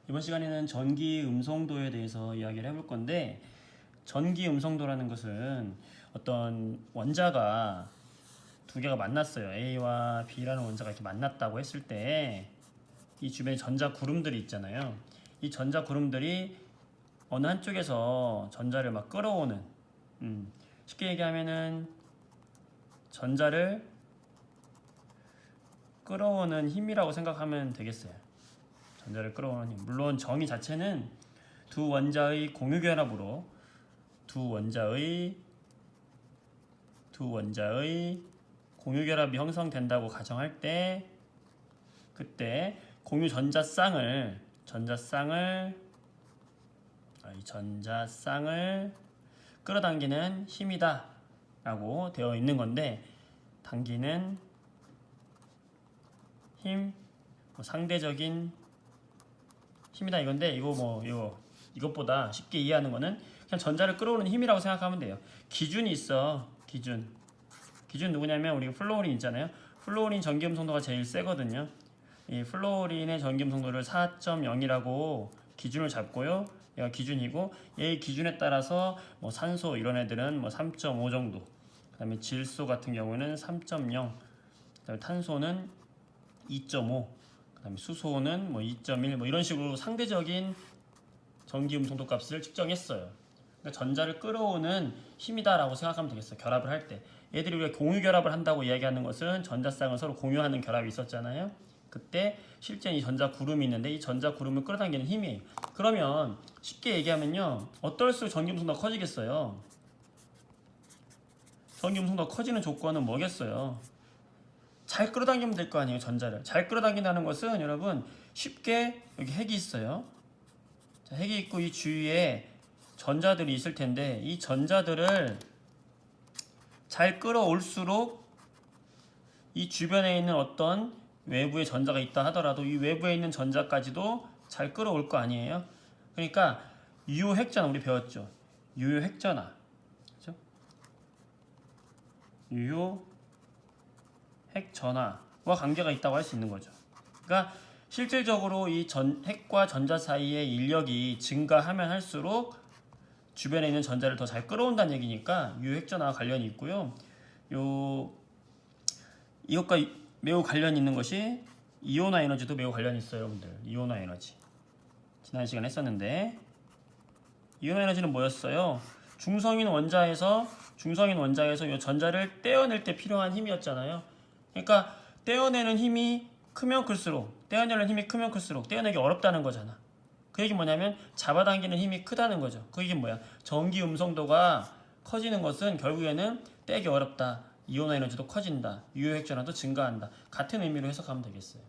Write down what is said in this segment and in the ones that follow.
이번 시간에는 전기 음성도에 대해서 이야기를 해볼 건데, 전기 음성도라는 것은 어떤 원자가 두 개가 만났어요. A와 B라는 원자가 이렇게 만났다고 했을 때 이 주변에 전자 구름들이 있잖아요. 이 전자 구름들이 어느 한쪽에서 전자를 막 끌어오는, 쉽게 얘기하면은 전자를 끌어오는 힘이라고 생각하면 되겠어요. 전자를 끌어오는 힘. 물론 정의 자체는 두 원자의 공유결합으로 두 원자의 공유결합이 형성된다고 가정할 때, 그때 공유 전자쌍을 끌어당기는 힘이다 라고 되어 있는 건데, 당기는 힘, 상대적인 힘이다 이건데, 이것보다 쉽게 이해하는 거는 그냥 전자를 끌어오는 힘이라고 생각하면 돼요. 기준이 있어. 기준 누구냐면 우리 플로어린 있잖아요. 플로어린 전기음성도가 제일 세거든요. 이 플로어린의 전기음성도를 4.0이라고 기준을 잡고요. 얘가 기준이고, 얘의 기준에 따라서 산소 이런 애들은 3.5 정도, 그 다음에 질소 같은 경우는 3.0, 그 다음에 탄소는 2.5, 그 다음에 수소는 2.1 이런 식으로 상대적인 전기 음성도 값을 측정했어요. 그러니까 전자를 끌어오는 힘이다라고 생각하면 되겠어요. 결합을 할 때. 얘들이 우리가 공유 결합을 한다고 이야기하는 것은 전자쌍을 서로 공유하는 결합이 있었잖아요. 그때 실제 이 전자 구름이 있는데, 이 전자 구름을 끌어당기는 힘이에요. 그러면 쉽게 얘기하면요, 어떨수록 전기 음성도가 커지겠어요? 전기 음성도가 커지는 조건은 뭐겠어요? 잘 끌어당기면 될 거 아니에요. 전자를 잘 끌어당긴다는 것은, 여러분, 쉽게 여기 핵이 있어요. 자, 핵이 있고 이 주위에 전자들이 있을 텐데, 이 전자들을 잘 끌어올수록 이 주변에 있는 어떤 외부의 전자가 있다 하더라도 이 외부에 있는 전자까지도 잘 끌어올 거 아니에요. 그러니까 유효 핵전화, 우리 배웠죠. 유효 핵전화, 그렇죠? 유효 핵전화와 관계가 있다고 할 수 있는 거죠. 그러니까 실질적으로 이 핵과 전자 사이의 인력이 증가하면 할수록 주변에 있는 전자를 더 잘 끌어온다는 얘기니까 유효 핵전화와 관련이 있고요. 이것과 매우 관련 있는 것이 이온화 에너지도 매우 관련이 있어요, 여러분들. 이온화 에너지. 지난 시간에 했었는데, 이온화 에너지는 뭐였어요? 중성인 원자에서 이 전자를 떼어낼 때 필요한 힘이었잖아요. 그러니까 떼어내는 힘이 크면 클수록 떼어내기 어렵다는 거잖아. 그 얘기 뭐냐면 잡아당기는 힘이 크다는 거죠. 그 얘기 뭐야? 전기 음성도가 커지는 것은 결국에는 떼기 어렵다. 이온화 에너지도 커진다. 유효 핵전화도 증가한다. 같은 의미로 해석하면 되겠어요.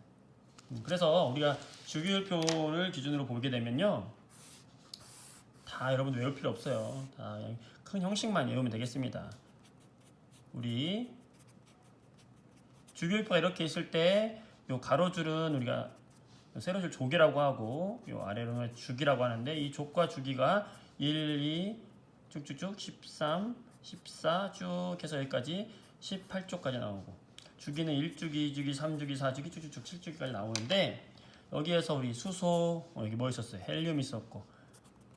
그래서 우리가 주기율표를 기준으로 보게 되면요, 다 여러분 외울 필요 없어요. 다 큰 형식만 외우면 되겠습니다. 우리 주기율표가 이렇게 있을 때, 요 가로줄은 우리가 세로줄 조기라고 하고, 요 아래로는 주기라고 하는데, 이 족과 주기가 1, 2 쭉쭉쭉 13, 14 쭉 해서 여기까지 18쪽까지 나오고, 주기는 1주기, 2주기, 3주기, 4주기, 쭉쭉쭉 7주기까지 나오는데, 여기에서 우리 수소, 여기 뭐 있었어요? 헬륨 있었고,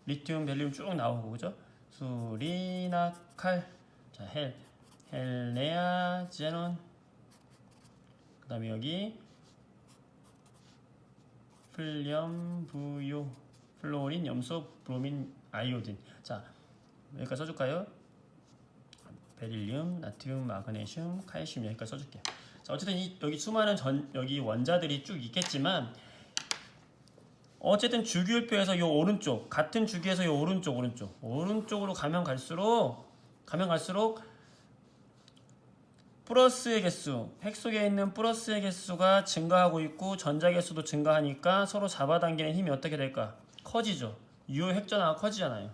리튬, 벨륨 쭉 나오고, 그죠? 수리나칼, 자, 헬레아, 제논, 그 다음에 여기 플륨, 부요, 플로린, 염소, 브로민, 아이오딘. 자, 여기까지 써줄까요? 베릴륨, 나트륨, 마그네슘, 칼슘, 여기까지 써줄게요. 자, 어쨌든 여기 수많은 여기 원자들이 쭉 있겠지만, 어쨌든 주기율표에서 요 오른쪽, 같은 주기에서 요 오른쪽으로 가면 갈수록 플러스의 개수, 핵 속에 있는 플러스의 개수가 증가하고 있고, 전자 개수도 증가하니까 서로 잡아당기는 힘이 어떻게 될까? 커지죠. 유효 핵전화가 커지잖아요.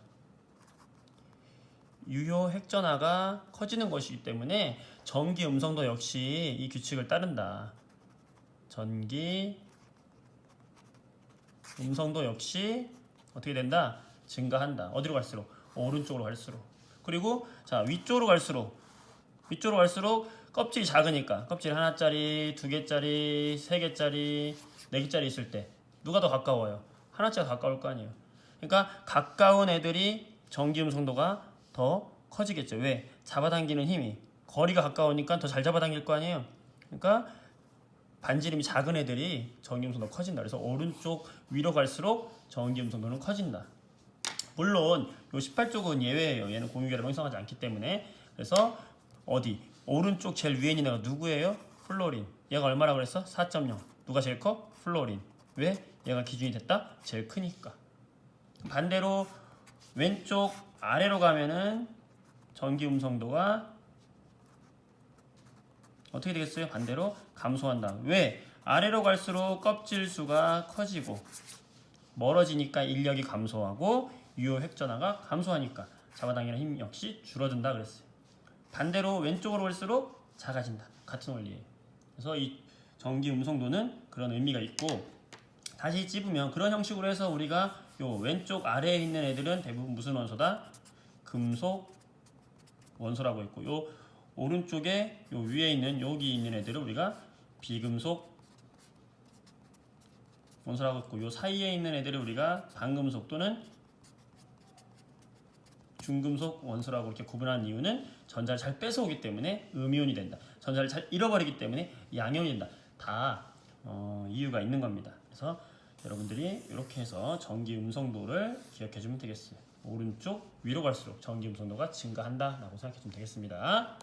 유효 핵전화가 커지는 것이기 때문에 전기 음성도 역시 이 규칙을 따른다. 전기 음성도 역시 어떻게 된다? 증가한다. 어디로 갈수록? 오른쪽으로 갈수록. 그리고 자, 위쪽으로 갈수록 껍질이 작으니까, 껍질 하나짜리, 두 개짜리, 세 개짜리, 네 개짜리 있을 때 누가 더 가까워요? 하나째가 가까울 거 아니에요. 그러니까 가까운 애들이 전기 음성도가 더 커지겠죠. 왜? 잡아당기는 힘이 거리가 가까우니까 더 잘 잡아당길 거 아니에요. 그러니까 반지름이 작은 애들이 전기 음성도가 커진다. 그래서 오른쪽 위로 갈수록 전기 음성도는 커진다. 물론 요 18쪽은 예외예요. 얘는 공유결합 형성하지 않기 때문에. 그래서 어디 오른쪽 제일 위에 있는 애가 누구예요? 플로린. 얘가 얼마라고 그랬어? 4.0. 누가 제일 커? 플로린. 왜? 얘가 기준이 됐다? 제일 크니까. 반대로 왼쪽 아래로 가면은 전기 음성도가 어떻게 되겠어요? 반대로 감소한다. 왜? 아래로 갈수록 껍질 수가 커지고 멀어지니까 인력이 감소하고 유효 획전화가 감소하니까 잡아당기는 힘 역시 줄어든다 그랬어요. 반대로 왼쪽으로 갈수록 작아진다. 같은 원리예요. 그래서 이 전기 음성도는 그런 의미가 있고, 다시 찝으면 그런 형식으로 해서 우리가 요 왼쪽 아래에 있는 애들은 대부분 무슨 원소다? 금속 원소라고 했고, 요 오른쪽에 요 위에 있는 여기 있는 애들을 우리가 비금속 원소라고 했고, 요 사이에 있는 애들을 우리가 반금속 또는 중금속 원소라고 이렇게 구분하는 이유는 전자를 잘 뺏어오기 때문에 음이온이 된다. 전자를 잘 잃어버리기 때문에 양이온이 된다. 다 이유가 있는 겁니다. 그래서 여러분들이 이렇게 해서 전기 음성도를 기억해주면 되겠어요. 오른쪽 위로 갈수록 전기 음성도가 증가한다 라고 생각해주면 되겠습니다.